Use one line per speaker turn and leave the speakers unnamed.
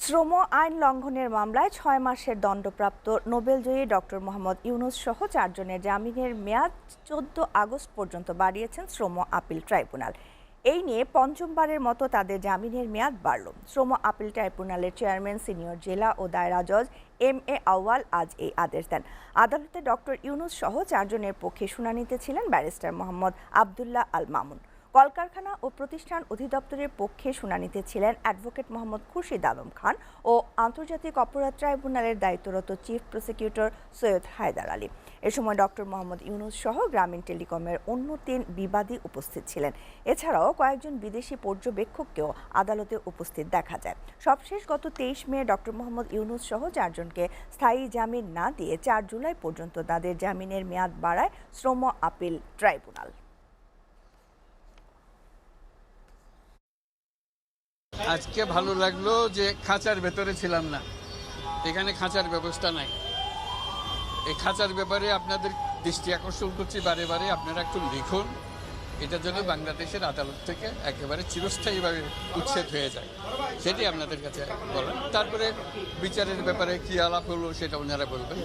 শ্রম আইন লঙ্ঘনের মামলায় ৬ মাসের দণ্ডপ্রাপ্ত নোবেলজয়ী ডক্টর মোহাম্মদ ইউনূস সহ ৪ জনের জামিনের মেয়াদ ১৪ আগস্ট পর্যন্ত বাড়িয়েছেন শ্রম আপিল ট্রাইব্যুনাল। এই নিয়ে পঞ্চমবারের মতো তাদের জামিনের মেয়াদ বাড়ল। শ্রম আপিল ট্রাইব্যুনালের চেয়ারম্যান সিনিয়র জেলা ও দায়রা জজ এম.এ. আউয়াল আজ এই আদেশ দেন। আদালতে ডক্টর ইউনূস সহ ৪ জনের পক্ষে শুনানিতে ছিলেন ব্যারিস্টার মোহাম্মদ আবদুল্লাহ আল মামুন। কলকারখানা ও প্রতিষ্ঠান অধিদপ্তরের পক্ষে শুনানিতে ছিলেন অ্যাডভোকেট মোহাম্মদ খুরশিদ আলম খান ও আন্তর্জাতিক অপরাধ ট্রাইব্যুনালের দায়িত্বরত চিফ প্রসিকিউটর সৈয়দ হায়দার আলী। এ সময় ডক্টর মোহাম্মদ ইউনূস সহ গ্রামীণ টেলিকমের অন্য ৩ বিবাদী উপস্থিত ছিলেন। এছাড়াও কয়েকজন বিদেশি পর্যবেক্ষককেও আদালতে উপস্থিত দেখা যায়। সবশেষ গত ২৩ মে ডক্টর মোহাম্মদ ইউনূস সহ ৪ জনকে স্থায়ী জামিন না দিয়ে ৪ জুলাই পর্যন্ত তাদের জামিনের মেয়াদ বাড়ায় শ্রম আপিল ট্রাইব্যুনাল।
আজকে ভালো লাগলো যে খাঁচার ভেতরে ছিলাম না, এখানে খাঁচার ব্যবস্থা নাই। এই খাঁচার ব্যাপারে আপনাদের দৃষ্টি আকর্ষণ করছি বারে বারে, আপনারা একটু লিখুন, এটা যেন বাংলাদেশের আদালত থেকে একেবারে চিরস্থায়ীভাবে উচ্ছেদ হয়ে যায়, সেটি আপনাদের কাছে বলেন। তারপরে বিচারের ব্যাপারে কী আলাপ হলো সেটা ওনারা বলবেন।